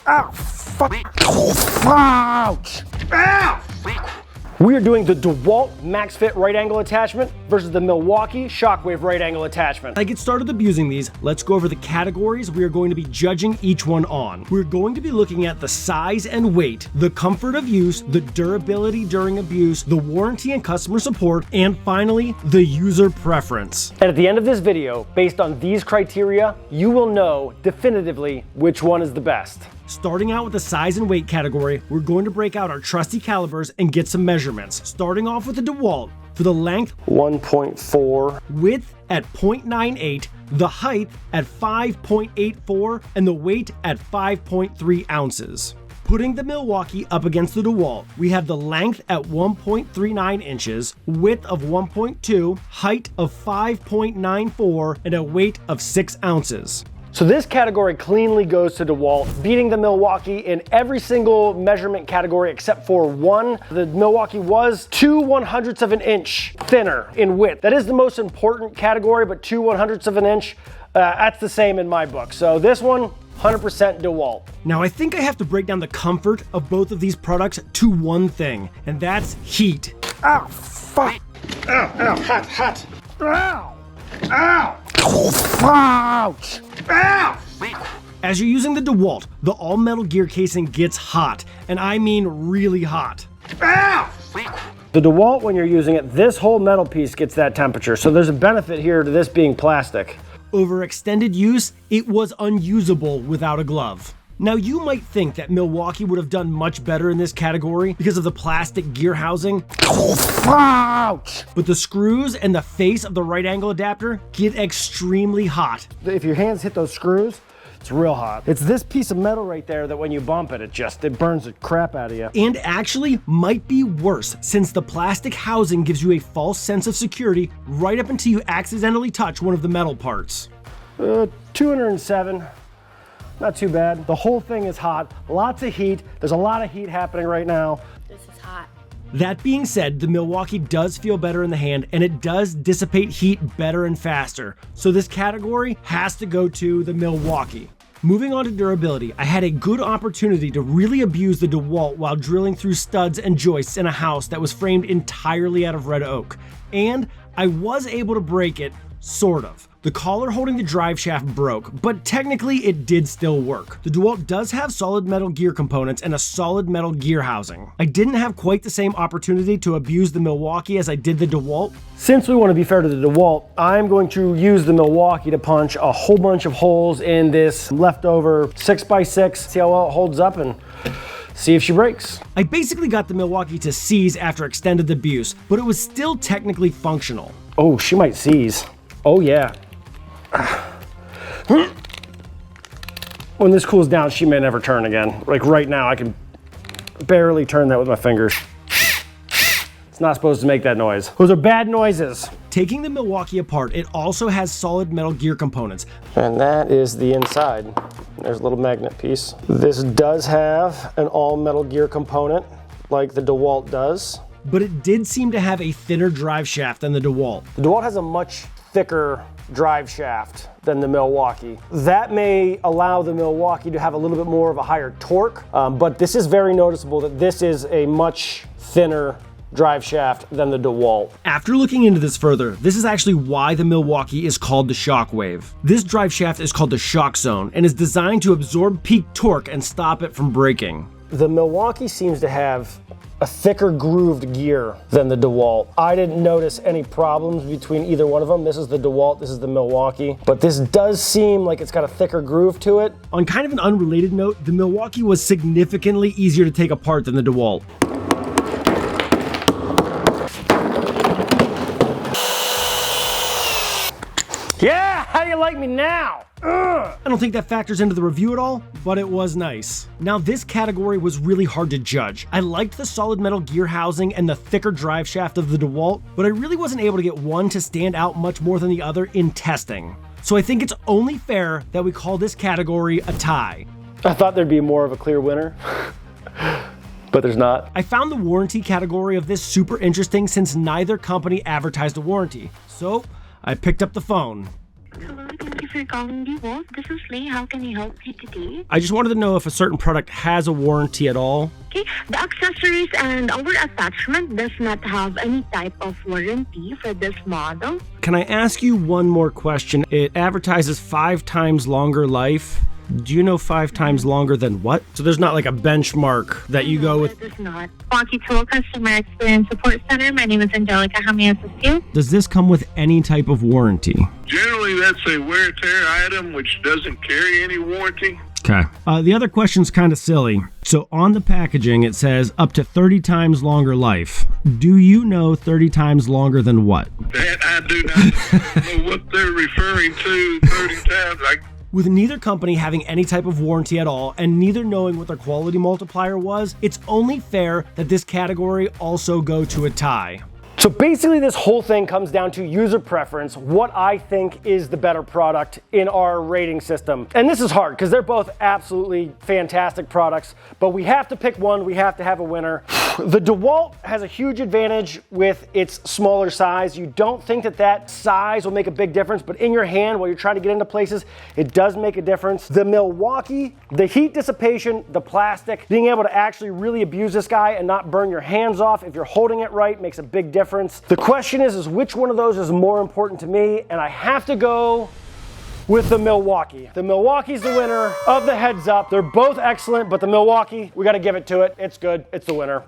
Ow! Fuck! Ouch! Ow! We are doing the Dewalt Max Fit right angle attachment versus the Milwaukee Shockwave right angle attachment. I get started abusing these. Let's go over the categories we are going to be judging each one on. We're going to be looking at the size and weight, the comfort of use, the durability during abuse, the warranty and customer support, and finally, the user preference. And at the end of this video, based on these criteria, you will know definitively which one is the best. Starting out with the size and weight category, we're going to break out our trusty calibers and get some measurements. Starting off with the Dewalt, for the length, 1.4, width at 0.98, the height at 5.84, and the weight at 5.3 ounces. Putting the Milwaukee up against the Dewalt, we have the length at 1.39 inches, width of 1.2, height of 5.94, and a weight of 6 ounces. So this category cleanly goes to Dewalt, beating the Milwaukee in every single measurement category except for one. The Milwaukee was 2/100ths of an inch thinner in width. That is the most important category, but 2/100ths of an inch, that's the same in my book. So this one, 100% Dewalt. Now I think I have to break down the comfort of both of these products to one thing, and that's heat. Ow, fuck. Ow, ow, hot, hot. Ow, ow. Ouch. Ow! As you're using the Dewalt, the all-metal gear casing gets hot, and I mean really hot. Ow! The Dewalt, when you're using it, this whole metal piece gets that temperature, so there's a benefit here to this being plastic. Over extended use, it was unusable without a glove. Now you might think that Milwaukee would have done much better in this category because of the plastic gear housing. Ouch! But the screws and the face of the right angle adapter get extremely hot. If your hands hit those screws, it's real hot. It's this piece of metal right there that when you bump it, it burns the crap out of you. And actually might be worse, since the plastic housing gives you a false sense of security right up until you accidentally touch one of the metal parts. 207. Not too bad. The whole thing is hot. Lots of heat. There's a lot of heat happening right now. This is hot. That being said, the Milwaukee does feel better in the hand, and it does dissipate heat better and faster. So this category has to go to the Milwaukee. Moving on to durability, I had a good opportunity to really abuse the Dewalt while drilling through studs and joists in a house that was framed entirely out of red oak. And I was able to break it, sort of. The collar holding the drive shaft broke, but technically it did still work. The Dewalt does have solid metal gear components and a solid metal gear housing. I didn't have quite the same opportunity to abuse the Milwaukee as I did the Dewalt. Since we want to be fair to the Dewalt, I'm going to use the Milwaukee to punch a whole bunch of holes in this leftover 6x6, see how well it holds up and see if she breaks. I basically got the Milwaukee to seize after extended abuse, but it was still technically functional. Oh, she might seize. Oh yeah. When this cools down, she may never turn again. Like right now, I can barely turn that with my fingers. It's not supposed to make that noise. Those are bad noises. Taking the Milwaukee apart, it also has solid metal gear components. And that is the inside. There's a little magnet piece. This does have an all metal gear component like the Dewalt does. But it did seem to have a thinner drive shaft than the Dewalt. The Dewalt has a much thicker drive shaft than the Milwaukee. That may allow the Milwaukee to have a little bit more of a higher torque, but this is very noticeable that this is a much thinner drive shaft than the Dewalt. After looking into this further, this is actually why the Milwaukee is called the Shockwave. This drive shaft is called the shock zone and is designed to absorb peak torque and stop it from breaking. The Milwaukee seems to have a thicker grooved gear than the Dewalt. I didn't notice any problems between either one of them. This is the Dewalt, this is the Milwaukee, but this does seem like it's got a thicker groove to it. On kind of an unrelated note, the Milwaukee was significantly easier to take apart than the Dewalt. Yeah, how do you like me now? I don't think that factors into the review at all, but it was nice. Now this category was really hard to judge. I liked the solid metal gear housing and the thicker drive shaft of the Dewalt, but I really wasn't able to get one to stand out much more than the other in testing. So I think it's only fair that we call this category a tie. I thought there'd be more of a clear winner, but there's not. I found the warranty category of this super interesting since neither company advertised a warranty. So I picked up the phone. Hello, thank you for calling Dewalt. This is Lee. How can I help you today? I just wanted to know if a certain product has a warranty at all. Okay, the accessories and our attachment does not have any type of warranty for this model. Can I ask you one more question? It advertises 5 times longer life. Do you know 5 times longer than what? So there's not like a benchmark that you go with. It is not. Milwaukee Tool Customer Experience Support Center. My name is Angelica. How may I assist you? Does this come with any type of warranty? Generally, that's a wear tear item which doesn't carry any warranty. Okay. The other question's kind of silly. So on the packaging, it says up to 30 times longer life. Do you know 30 times longer than what? That I do not know what they're referring to 30 times. With neither company having any type of warranty at all and neither knowing what their quality multiplier was, it's only fair that this category also go to a tie. So basically this whole thing comes down to user preference, what I think is the better product in our rating system. And this is hard because they're both absolutely fantastic products, but we have to pick one, we have to have a winner. The Dewalt has a huge advantage with its smaller size. You don't think that that size will make a big difference, but in your hand while you're trying to get into places, it does make a difference. The Milwaukee, the heat dissipation, the plastic, being able to actually really abuse this guy and not burn your hands off if you're holding it right makes a big difference. The question is which one of those is more important to me, and I have to go with the Milwaukee. The Milwaukee's the winner of the heads up. They're both excellent, but the Milwaukee, we gotta give it to it. It's good, it's the winner.